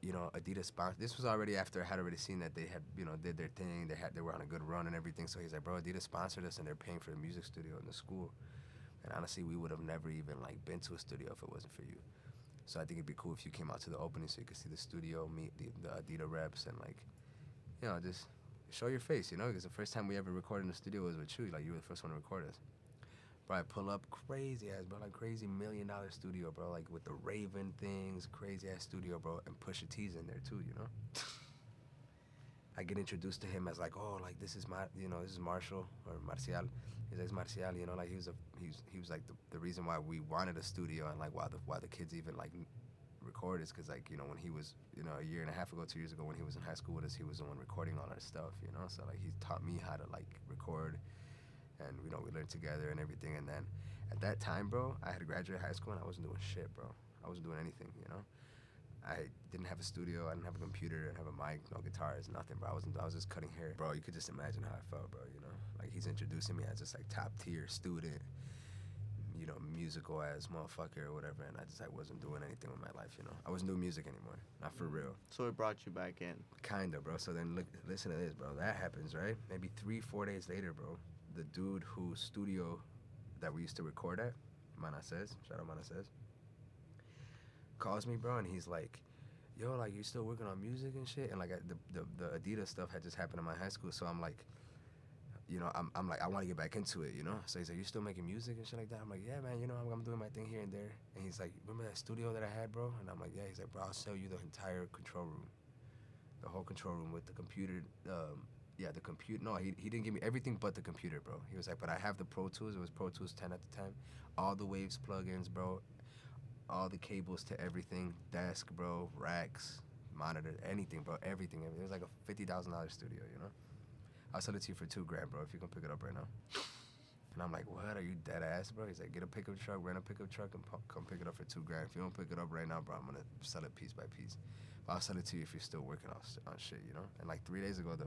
[SPEAKER 1] you know, Adidas sponsored. This was already after I had already seen that they had, you know, did their thing. They were on a good run and everything. So he's like, bro, Adidas sponsored us and they're paying for the music studio in the school. And honestly, we would have never even like been to a studio if it wasn't for you. So I think it'd be cool if you came out to the opening so you could see the studio, meet the Adidas reps, and like, you know, just show your face, you know, because the first time we ever recorded in the studio was with you. Like, you were the first one to record us. Bro, I pull up, crazy ass, bro, like crazy $1 million studio, bro, like with the Raven things, crazy ass studio, bro, and Pusha T's in there too, you know. I get introduced to him as like, oh, like this is this is Marshall or Marcial. He's like, Marcial, you know, like he was like the reason why we wanted a studio and like why the kids even like record is because like, you know, when he was, you know, a year and a half ago, 2 years ago when he was in high school with us, he was the one recording all our stuff, you know. So like he taught me how to like record. And, you know, we learned together and everything. And then at that time, bro, I had graduated high school and I wasn't doing shit, bro. I wasn't doing anything, you know. I didn't have a studio. I didn't have a computer. I didn't have a mic, no guitars, nothing, bro. I was just cutting hair. Bro, you could just imagine how I felt, bro, you know. Like, he's introducing me as this, like, top-tier student, you know, musical-ass motherfucker or whatever. And I just, like, wasn't doing anything with my life, you know. I wasn't doing music anymore. Not for real.
[SPEAKER 3] So it brought you back in.
[SPEAKER 1] Kinda, bro. So then, listen to this, bro. That happens, right? Maybe 3-4 days later, bro. The dude whose studio that we used to record at, Marce, shout out Marce, calls me, bro, and he's like, yo, like, you still working on music and shit? And like the Adidas stuff had just happened in my high school, so I'm like, you know, I'm like, I want to get back into it, you know. So he's like, you still making music and shit like that? I'm like, yeah, man, you know, I'm doing my thing here and there. And he's like, remember that studio that I had, bro? And I'm like, yeah. He's like, bro, I'll sell you the entire control room, the whole control room with the computer. Yeah, the computer. No, he didn't give me everything but the computer, bro. He was like, but I have the Pro Tools. It was Pro Tools 10 at the time. All the Waves plugins, bro. All the cables to everything. Desk, bro. Racks, monitor, anything, bro. Everything. It was like a $50,000 studio, you know? I'll sell it to you for $2,000, bro, if you can pick it up right now. And I'm like, what? Are you dead ass, bro? He's like, get a pickup truck, rent a pickup truck, and come pick it up for $2,000. If you don't pick it up right now, bro, I'm gonna sell it piece by piece. But I'll sell it to you if you're still working on shit, you know? And like 3 days ago, the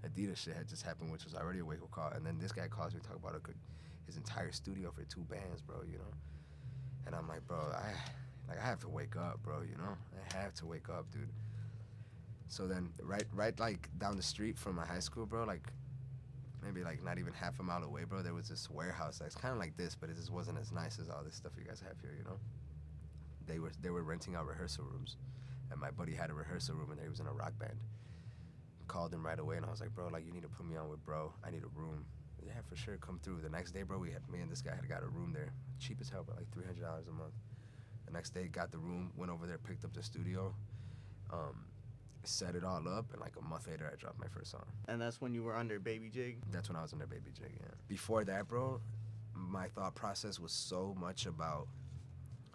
[SPEAKER 1] Adidas shit had just happened, which was already a wake-up call. And then this guy calls me, talk about his entire studio for 2 bands, bro, you know? And I'm like, bro, I have to wake up, bro, you know? I have to wake up, dude. So then, right like down the street from my high school, bro, like maybe like not even half a mile away, bro, there was this warehouse that's kind of like this, but it just wasn't as nice as all this stuff you guys have here, you know? They were renting out rehearsal rooms, and my buddy had a rehearsal room, and he was in a rock band. Called him right away, and I was like, bro, like, you need to put me on with bro. I need a room. Yeah, for sure, come through. The next day, bro, me and this guy had got a room there. Cheap as hell, bro, like $300 a month. The next day, got the room, went over there, picked up the studio, set it all up, and like a month later, I dropped my first song.
[SPEAKER 3] And that's when you were under Baby Jig?
[SPEAKER 1] That's when I was under Baby Jig, yeah. Before that, bro, my thought process was so much about,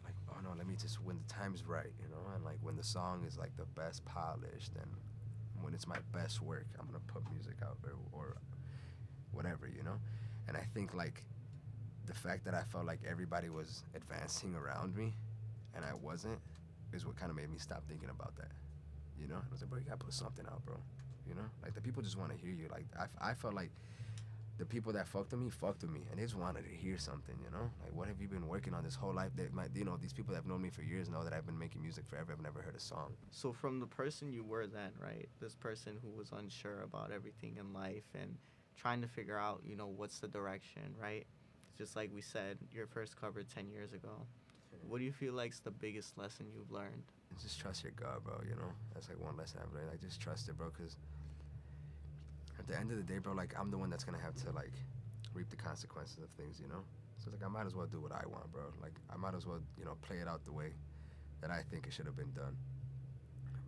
[SPEAKER 1] like, oh no, let me just, when the time's right, you know, and like when the song is like the best polished and when it's my best work, I'm gonna put music out or whatever, you know? And I think like the fact that I felt like everybody was advancing around me and I wasn't is what kind of made me stop thinking about that, you know? I was like, bro, you gotta put something out, bro, you know? Like the people just wanna hear you. Like I felt like the people that fucked with me, and they just wanted to hear something, you know? Like, what have you been working on this whole life? You know, these people that have known me for years know that I've been making music forever. I've never heard a song.
[SPEAKER 3] So from the person you were then, right, this person who was unsure about everything in life and trying to figure out, you know, what's the direction, right? Just like we said, your first cover 10 years ago. What do you feel like's the biggest lesson you've learned?
[SPEAKER 1] Just trust your gut, bro, you know? That's like one lesson I've learned. Like, just trust it, bro, because at the end of the day, bro, like, I'm the one that's gonna have to, like, reap the consequences of things, you know? So, like, I might as well do what I want, bro. Like, I might as well, you know, play it out the way that I think it should have been done.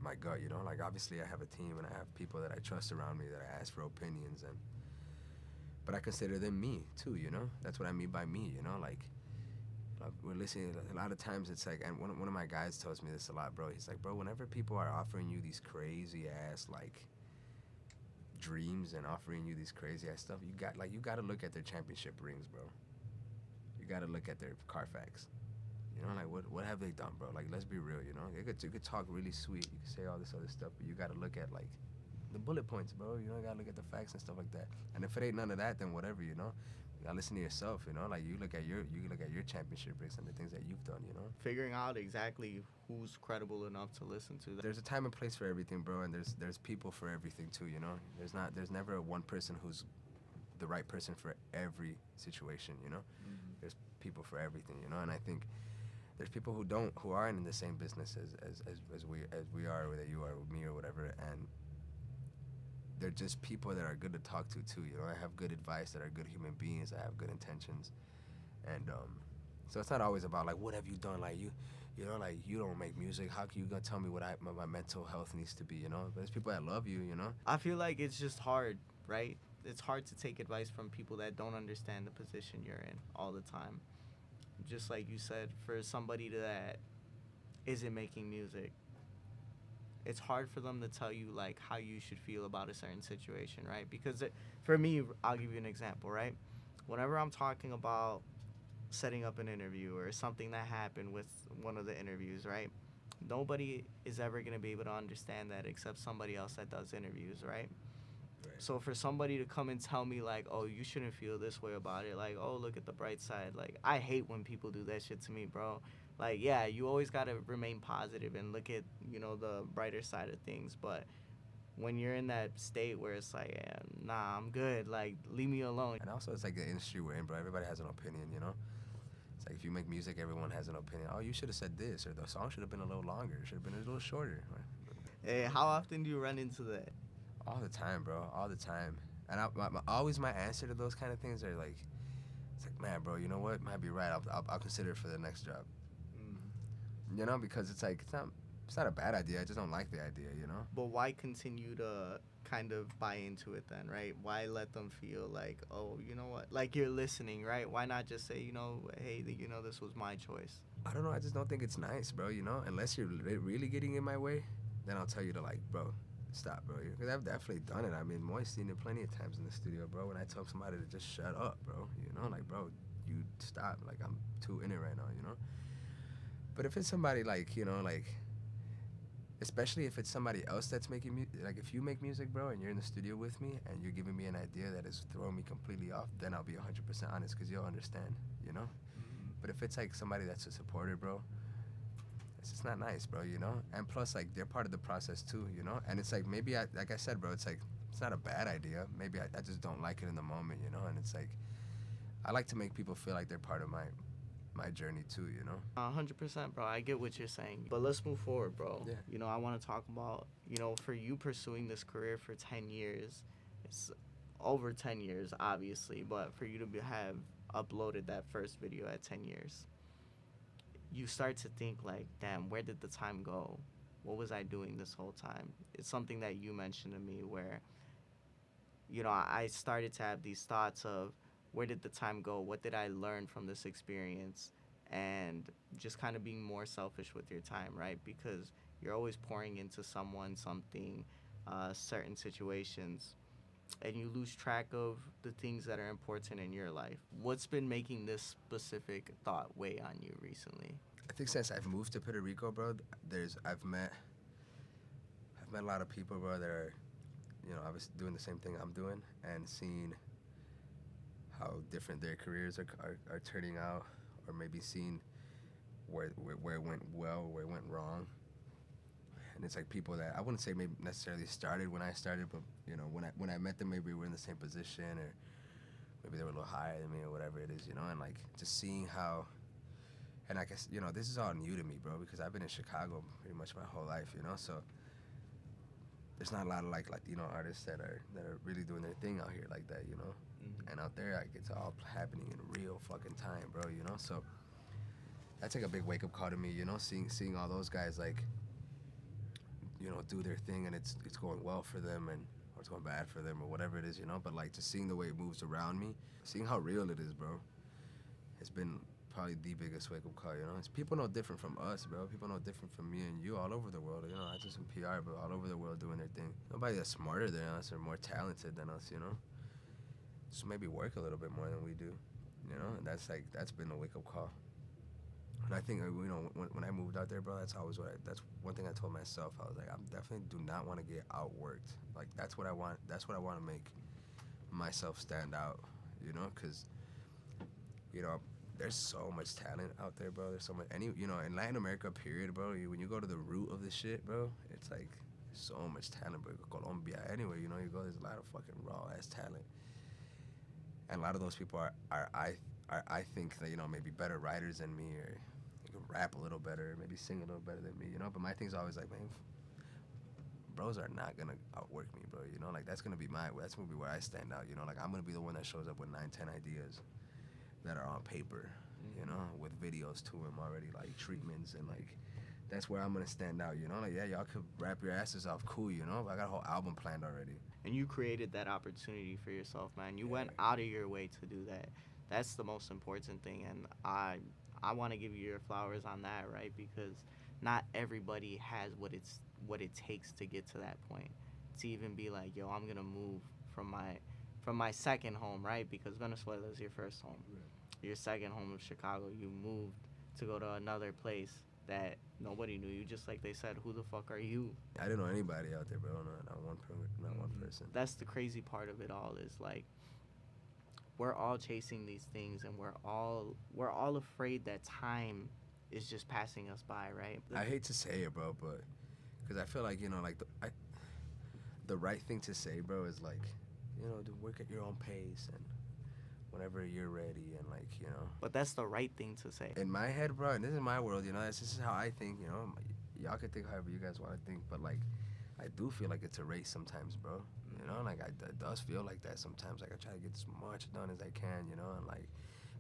[SPEAKER 1] My gut, you know? Like, obviously, I have a team, and I have people that I trust around me that I ask for opinions, but I consider them me, too, you know? That's what I mean by me, you know? Like, we're listening, a lot of times it's like, and one of my guys tells me this a lot, bro. He's like, bro, whenever people are offering you these crazy-ass, like, dreams and offering you these crazy ass stuff, you got to look at their championship rings, bro. You got to look at their Carfax. You know, like what have they done, bro? Like, let's be real, you know. You could talk really sweet, you could say all this other stuff, but you got to look at like the bullet points, bro. You know, you got to look at the facts and stuff like that. And if it ain't none of that, then whatever, you know. You gotta listen to yourself, you know. Like you look at your championship breaks and the things that you've done, you know.
[SPEAKER 3] Figuring out exactly who's credible enough to listen to that.
[SPEAKER 1] There's a time and place for everything, bro, and there's people for everything too, you know. There's never one person who's the right person for every situation, you know. There's people for everything, you know, and I think there's people who aren't in the same business as we are, or that you are with me or whatever, and they're just people that are good to talk to too, you know. I have good advice, that are good human beings, that have good intentions, and so it's not always about like, what have you done, like you know, like you don't make music, how can you gonna tell me what my mental health needs to be, you know. But there's people that love you, you know.
[SPEAKER 3] I feel like it's just hard, right? It's hard to take advice from people that don't understand the position you're in all the time. Just like you said, for somebody that isn't making music, it's hard for them to tell you like how you should feel about a certain situation, right? Because for me, I'll give you an example, right? Whenever I'm talking about setting up an interview or something that happened with one of the interviews, right? Nobody is ever going to be able to understand that except somebody else that does interviews, right? So for somebody to come and tell me like, oh, you shouldn't feel this way about it, like, oh, look at the bright side, like, I hate when people do that shit to me, bro. Like, yeah, you always gotta remain positive and look at, you know, the brighter side of things, but when you're in that state where it's like, yeah, nah, I'm good, like, leave me alone.
[SPEAKER 1] And also, it's like the industry we're in, bro. Everybody has an opinion, you know. It's like if you make music, everyone has an opinion. Oh, you should have said this, or the song should have been a little longer, should have been a little shorter.
[SPEAKER 3] Hey, how often do you run into that?
[SPEAKER 1] All the time, bro. All the time. And always my answer to those kind of things are like, it's like, man, bro, you know what? Might be right. I'll consider it for the next job. You know, because it's like it's not a bad idea. I just don't like the idea, you know.
[SPEAKER 3] But why continue to kind of buy into it then, right? Why let them feel like, oh, you know what? Like you're listening, right? Why not just say, you know, hey, you know, this was my choice?
[SPEAKER 1] I don't know. I just don't think it's nice, bro. You know, unless you're really getting in my way, then I'll tell you to like, bro, stop, bro. Because I've definitely done it. I mean, Moist seen it plenty of times in the studio, bro. When I tell somebody to just shut up, bro. You know, like, bro, you stop. Like, I'm too in it right now, you know. But if it's somebody like, you know, like, especially if it's somebody else that's making music, like if you make music, bro, and you're in the studio with me and you're giving me an idea that is throwing me completely off, then I'll be 100% honest because you'll understand, you know? But if it's like somebody that's a supporter, bro, it's just not nice, bro, you know? And plus, like, they're part of the process too, you know? And it's like, maybe, like I said, bro, it's like, it's not a bad idea. Maybe I just don't like it in the moment, you know? And it's like, I like to make people feel like they're part of my journey too, you know?
[SPEAKER 3] 100%, bro. I get what you're saying. But let's move forward, bro.
[SPEAKER 1] Yeah.
[SPEAKER 3] You know, I want to talk about, you know, for you pursuing this career for 10 years, it's over 10 years, obviously, but for you to have uploaded that first video at 10 years, you start to think like, damn, where did the time go? What was I doing this whole time? It's something that you mentioned to me where, you know, I started to have these thoughts of, where did the time go? What did I learn from this experience? And just kind of being more selfish with your time, right? Because you're always pouring into someone, something, certain situations, and you lose track of the things that are important in your life. What's been making this specific thought weigh on you recently?
[SPEAKER 1] I think since I've moved to Puerto Rico, bro, I've met a lot of people, bro, that are, you know, obviously doing the same thing I'm doing and seeing how different their careers are turning out, or maybe seeing where it went well, where it went wrong. And it's like people that I wouldn't say maybe necessarily started when I started, but you know, when I met them, maybe we were in the same position, or maybe they were a little higher than me, or whatever it is, you know. And like just seeing how, and I guess, you know, this is all new to me, bro, because I've been in Chicago pretty much my whole life, you know. So there's not a lot of like you know, artists that are really doing their thing out here like that, you know. And out there, like, it's all happening in real fucking time, bro, you know? So that's like a big wake-up call to me, you know, seeing all those guys, like, you know, do their thing, and it's going well for them, or it's going bad for them, or whatever it is, you know? But, like, just seeing the way it moves around me, seeing how real it is, bro, it's been probably the biggest wake-up call, you know? It's people no different from us, bro. People no different from me and you all over the world, you know? Not just in PR, but all over the world doing their thing. Nobody that's smarter than us or more talented than us, you know? Just maybe work a little bit more than we do, you know? And that's been a wake-up call. And I think, you know, when I moved out there, bro, that's that's one thing I told myself. I was like, I definitely do not want to get outworked. Like, that's what I want to make myself stand out, you know? Because you know, there's so much talent out there, bro. There's so much, you know, in Latin America, period, bro. When you go to the root of the shit, bro, it's like so much talent, bro. Colombia, anyway, you know, you go, there's a lot of fucking raw ass talent, and a lot of those people are I think that, you know, maybe better writers than me, or you can rap a little better, maybe sing a little better than me, you know. But my thing's always like, man, bros are not gonna outwork me, bro. You know, like that's gonna be where I stand out. You know, like I'm gonna be the one that shows up with 9, 10 ideas that are on paper, you know, with videos to them already, like treatments, and like that's where I'm gonna stand out. You know, like yeah, y'all could rap your asses off, cool. You know, but I got a whole album planned already.
[SPEAKER 3] And you created that opportunity for yourself, man. You went out of your way to do that. That's the most important thing, and I want to give you your flowers on that, right? Because not everybody has what it takes to get to that point. To even be like, yo, I'm gonna move from my second home, right? Because Venezuela is your first home. Your second home of Chicago, you moved to go to another place that nobody knew you. Just like they said, who the fuck are you?
[SPEAKER 1] I didn't know anybody out there, bro. Not one person.
[SPEAKER 3] That's the crazy part of it all, is like we're all chasing these things, and we're all afraid that time is just passing us by, right?
[SPEAKER 1] I hate to say it, bro, but because I feel like, you know, like the right thing to say, bro, is like, you know, to work at your own pace and whenever you're ready, and like, you know.
[SPEAKER 3] But that's the right thing to say.
[SPEAKER 1] In my head, bro, and this is my world, you know, this is how I think, you know. Y'all can think however you guys want to think, but like, I do feel like it's a race sometimes, bro. You know, like it does feel like that sometimes. Like I try to get as much done as I can, you know, and like,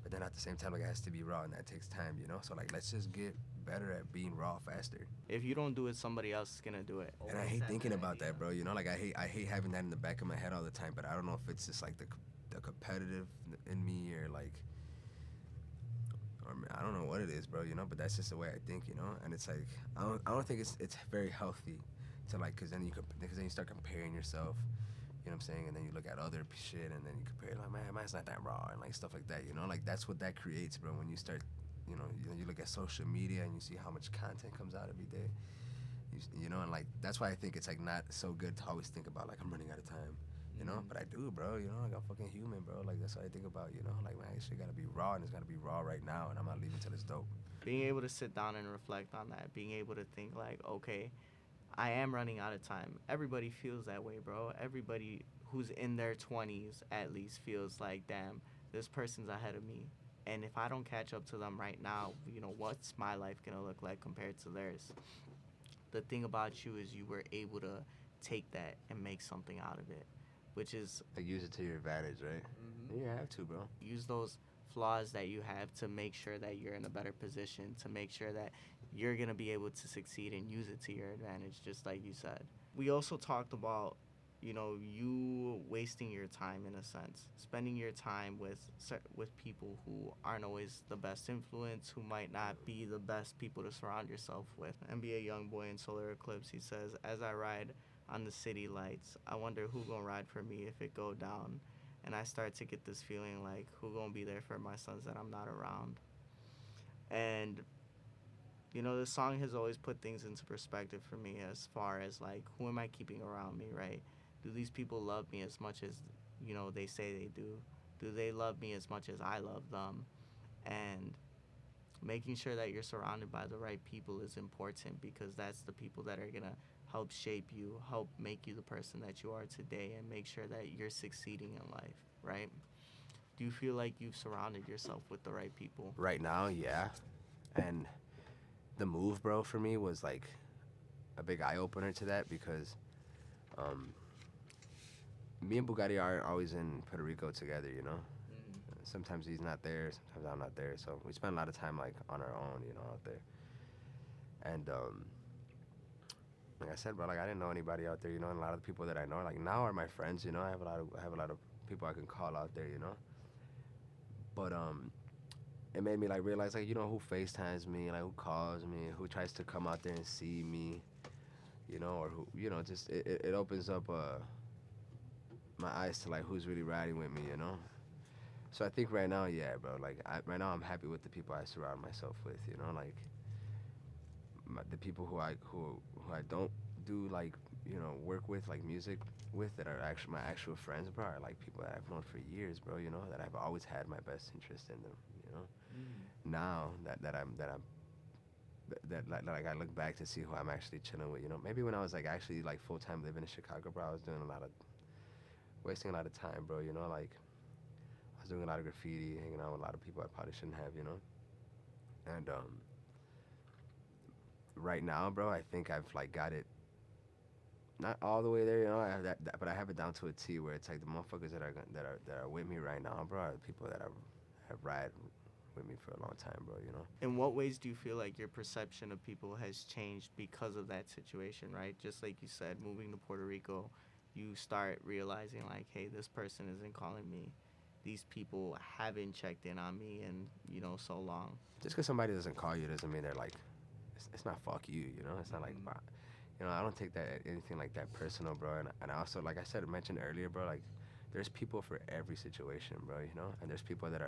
[SPEAKER 1] but then at the same time, like it has to be raw, and that takes time, you know. So like, let's just get better at being raw faster.
[SPEAKER 3] If you don't do it, somebody else is gonna do it.
[SPEAKER 1] And I hate thinking about that, bro. You know, like I hate having that in the back of my head all the time. But I don't know if it's just like the competitive in me, or like, or I don't know what it is, bro. You know, but that's just the way I think, you know. And it's like I don't think it's very healthy to like, because then you start comparing yourself. You know what I'm saying? And then you look at other shit, and then you compare, like, man, mine's not that raw, and like stuff like that, you know? Like that's what that creates, bro. When you start, you look at social media and you see how much content comes out every day, you know, and like that's why I think it's like not so good to always think about like I'm running out of time, you know? But I do, bro. You know, like I'm fucking human, bro. Like that's what I think about, you know? Like, man, this shit gotta be raw, and it's gotta be raw right now, and I'm not leaving till it's dope.
[SPEAKER 3] Being able to sit down and reflect on that, being able to think like, okay, I am running out of time. Everybody feels that way, bro. Everybody who's in their 20s at least feels like, damn, this person's ahead of me. And if I don't catch up to them right now, you know, what's my life going to look like compared to theirs? The thing about you is you were able to take that and make something out of it, which is...
[SPEAKER 1] Like, use it to your advantage, right? Mm-hmm. You have to, bro.
[SPEAKER 3] Use those flaws that you have to make sure that you're in a better position, to make sure that you're going to be able to succeed and use it to your advantage, just like you said. We also talked about, you know, you wasting your time in a sense, spending your time with people who aren't always the best influence, who might not be the best people to surround yourself with. NBA Youngboy in Solar Eclipse, he says, as I ride on the city lights, I wonder who gonna ride for me if it go down. And I start to get this feeling like, who gonna be there for my sons that I'm not around? And you know, the song has always put things into perspective for me as far as, like, who am I keeping around me, right? Do these people love me as much as, you know, they say they do? Do they love me as much as I love them? And making sure that you're surrounded by the right people is important, because that's the people that are going to help shape you, help make you the person that you are today, and make sure that you're succeeding in life, right? Do you feel like you've surrounded yourself with the right people?
[SPEAKER 1] Right now, yeah. And the move, bro, for me was like a big eye-opener to that, because me and Bugatti are always in Puerto Rico together, you know? Sometimes he's not there, sometimes I'm not there, so we spend a lot of time like on our own, you know, out there. And like I said, bro, like I didn't know anybody out there, you know, and a lot of the people that I know, like now, are my friends, you know. I have a lot of people I can call out there, you know. But it made me like realize, like, you know, who FaceTimes me, like who calls me, who tries to come out there and see me, you know, or who, you know, just it opens up my eyes to like who's really riding with me, you know. So I think right now, yeah, bro, like right now I'm happy with the people I surround myself with, you know, like the people who I don't do like, you know, work with, like music with, that are actually my actual friends, bro, are like people that I've known for years, bro, you know, that I've always had my best interest in them, you you know. Now like I look back to see who I'm actually chilling with, you know. Maybe when I was like actually like full time living in Chicago, bro, I was doing wasting a lot of time, bro. You know, like I was doing a lot of graffiti, hanging out with a lot of people I probably shouldn't have, you know. And right now, bro, I think I've like got it. Not all the way there, you know. I have that, but I have it down to a T where it's like the motherfuckers that are with me right now, bro, are the people that have ride with me for a long time, bro. You know.
[SPEAKER 3] In what ways do you feel like your perception of people has changed because of that situation, right? Just like you said, moving to Puerto Rico, you start realizing like, hey, this person isn't calling me. These people haven't checked in on me in, you know, so long.
[SPEAKER 1] Just because somebody doesn't call you doesn't mean they're like, it's not fuck you, you know. It's not like, you know, I don't take that anything like that personal, bro. And I also, like I mentioned earlier, bro, like there's people for every situation, bro, you know. And there's people that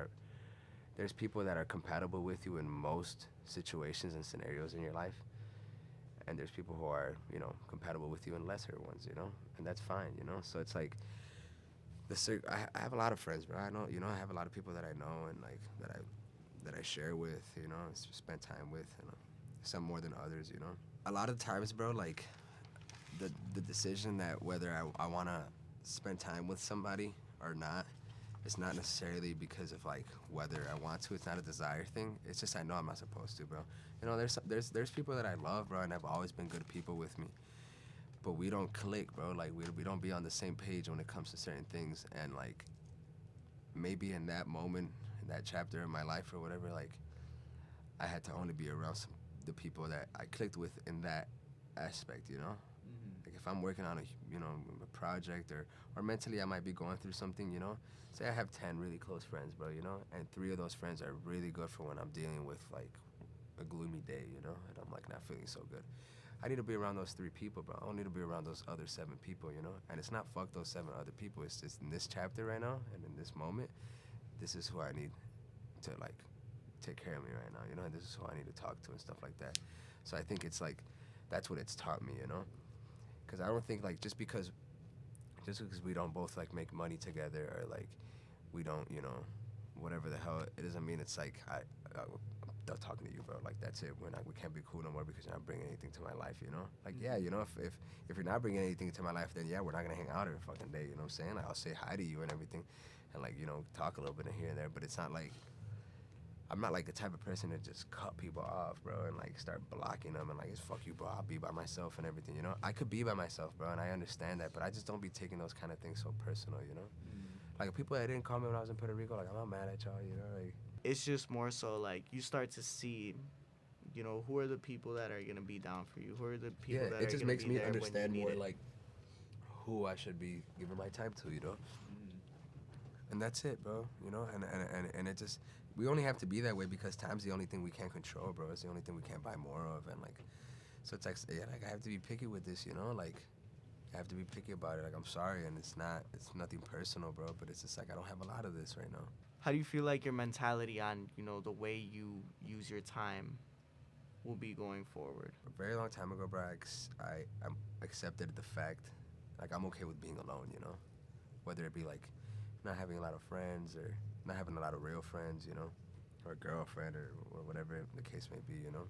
[SPEAKER 1] are compatible with you in most situations and scenarios in your life. And there's people who are, you know, compatible with you in lesser ones, you know. And that's fine, you know. So it's like, I have a lot of friends, bro. I know, you know, I have a lot of people that I know and like that I share with, you know, spend time with, you know, some more than others, you know. A lot of times, bro, like the decision that whether I want to spend time with somebody or not, it's not necessarily because of like whether I want to. It's not a desire thing. It's just I know I'm not supposed to, bro. You know, there's people that I love, bro, and have always been good people with me. But we don't click, bro. Like we don't be on the same page when it comes to certain things. And like maybe in that moment, in that chapter in my life or whatever, like I had to only be around the people that I clicked with in that aspect, you know. Like if I'm working on a project or mentally I might be going through something, you know. Say I have 10 really close friends, bro, you know, and 3 of those friends are really good for when I'm dealing with like a gloomy day, you know, and I'm like not feeling so good. I need to be around those 3 people, bro. I don't need to be around those other 7 people, you know. And it's not fuck those 7 other people. It's just in this chapter right now and in this moment, this is who I need to like take care of me right now, you know. And this is who I need to talk to and stuff like that. So I think it's like that's what it's taught me, you know. Because I don't think like just because we don't both like make money together or like we don't, you know, whatever the hell, it doesn't mean it's like I'm done talking to you, bro. Like that's it. We can't be cool no more because you're not bringing anything to my life, you know. Like yeah, you know, if you're not bringing anything to my life, then yeah, we're not gonna hang out every fucking day. You know what I'm saying? Like, I'll say hi to you and everything, and like you know talk a little bit in here and there. But it's not like I'm not like the type of person to just cut people off, bro, and like start blocking them and like it's fuck you, bro. I'll be by myself and everything, you know. I could be by myself, bro, and I understand that, but I just don't be taking those kind of things so personal, you know. Like people that didn't call me when I was in Puerto Rico, like I'm not mad at y'all, you know. Like
[SPEAKER 3] It's just more so like you start to see, you know, who are the people that are gonna be down for you, who are the people that are gonna be there when you need it.
[SPEAKER 1] it just makes me understand more like who I should be giving my time to, you know. And that's it, bro. You know, and it just we only have to be that way because time's the only thing we can't control, bro. It's the only thing we can't buy more of, and like, so it's like, yeah, like I have to be picky with this, you know, like I have to be picky about it. Like I'm sorry, and it's nothing personal, bro. But it's just like I don't have a lot of this right now.
[SPEAKER 3] How do you feel like your mentality on, you know, the way you use your time will be going forward?
[SPEAKER 1] A very long time ago, bro, I accepted the fact, like I'm okay with being alone, you know, whether it be like not having a lot of friends or not having a lot of real friends, you know, or a girlfriend or whatever the case may be, you know.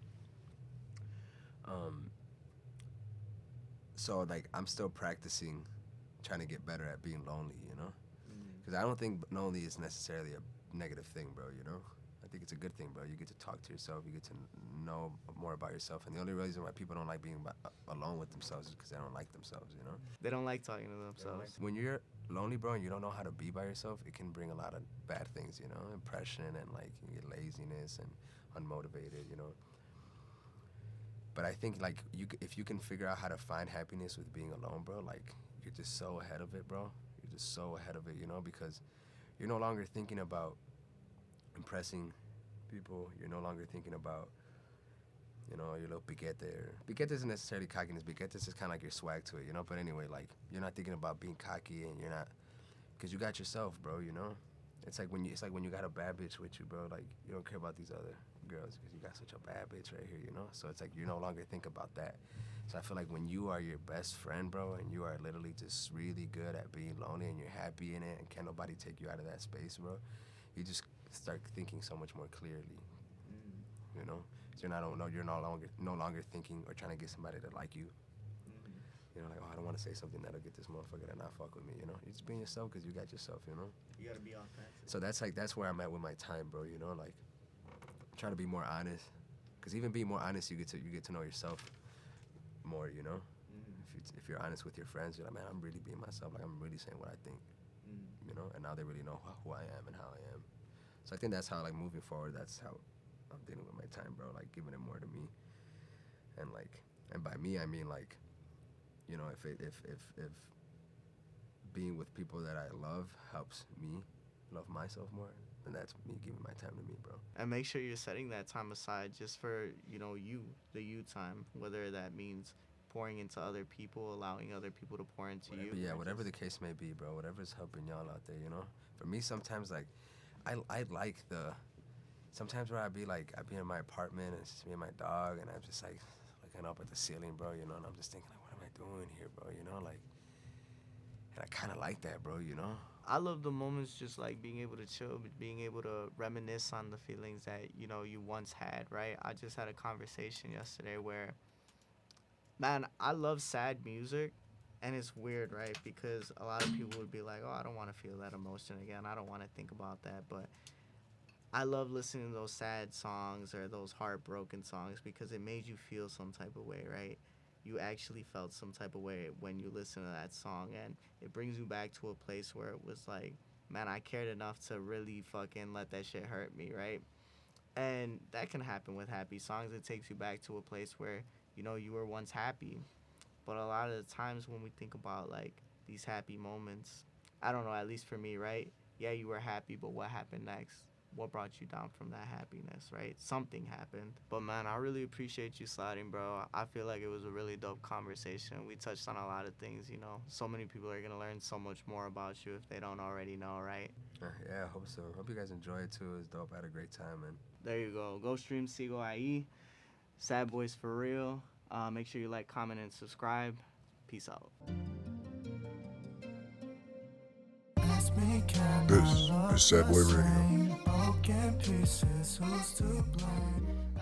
[SPEAKER 1] So like I'm still practicing, trying to get better at being lonely, you know, because I don't think lonely is necessarily a negative thing, bro. You know, I think it's a good thing, bro. You get to talk to yourself, you get to know more about yourself, and the only reason why people don't like being alone with themselves is because they don't like themselves, you know.
[SPEAKER 3] They don't like talking to themselves.
[SPEAKER 1] When you're lonely, bro, and you don't know how to be by yourself, it can bring a lot of bad things, you know, impression and like you get laziness and unmotivated, you know. But I think like if you can figure out how to find happiness with being alone, bro, like you're just so ahead of it, bro. You're just so ahead of it, you know, because you're no longer thinking about impressing people. You're no longer thinking about, you know, your little piquete. Piquete isn't necessarily cockiness. Piquete is just kind of like your swag to it, you know. But anyway, like you're not thinking about being cocky, and you're not, because you got yourself, bro. You know, it's like when you got a bad bitch with you, bro. Like you don't care about these other girls because you got such a bad bitch right here, you know. So it's like you no longer think about that. So I feel like when you are your best friend, bro, and you are literally just really good at being lonely and you're happy in it, and can't nobody take you out of that space, bro. You just start thinking so much more clearly. You know, so you're no longer thinking or trying to get somebody to like you. You know, like, oh, I don't want to say something that'll get this motherfucker to not fuck with me. You know, you're just being yourself because you got yourself. You know.
[SPEAKER 3] You gotta be authentic.
[SPEAKER 1] So that's where I'm at with my time, bro. You know, like trying to be more honest, because even being more honest, you get to know yourself more. You know, if you're honest with your friends, you're like, man, I'm really being myself. Like I'm really saying what I think. You know, and now they really know who I am and how I am. So I think that's how, like, moving forward, that's how I'm dealing with my time, bro. Like giving it more to me, and by me I mean, like, you know, if being with people that I love helps me love myself more, then that's me giving my time to me, bro.
[SPEAKER 3] And make sure you're setting that time aside just for, you know, the you time, whether that means pouring into other people, allowing other people to pour into you.
[SPEAKER 1] Yeah, whatever the case may be, bro. Whatever's helping y'all out there, you know. For me, sometimes, like, I like sometimes where I be in my apartment and it's just me and my dog, and I'm just like looking up at the ceiling, bro, you know, and I'm just thinking, like, what am I doing here, bro, you know, like, and I kind of like that, bro, you know.
[SPEAKER 3] I love the moments just like being able to chill, being able to reminisce on the feelings that, you know, you once had, right? I just had a conversation yesterday where, man, I love sad music, and it's weird, right? Because a lot of people would be like, oh, I don't want to feel that emotion again. I don't want to think about that. But I love listening to those sad songs or those heartbroken songs because it made you feel some type of way, right? You actually felt some type of way when you listen to that song, and it brings you back to a place where it was like, man, I cared enough to really fucking let that shit hurt me, right? And that can happen with happy songs. It takes you back to a place where, you know, you were once happy. But a lot of the times when we think about, like, these happy moments, I don't know, at least for me, right? Yeah, you were happy, but what happened next? What brought you down from that happiness, right? Something happened. But, man, I really appreciate you sliding, bro. I feel like it was a really dope conversation. We touched on a lot of things, you know. So many people are going to learn so much more about you if they don't already know, right?
[SPEAKER 1] Yeah, I hope so. Hope you guys enjoy it, too. It was dope. I had a great time, man.
[SPEAKER 3] There you go. Go stream Sigo IE. Sad Boys for real. Make sure you like, comment, and subscribe. Peace out.
[SPEAKER 2] This is Sad Boy Radio.
[SPEAKER 4] Broken pieces, who's to blame?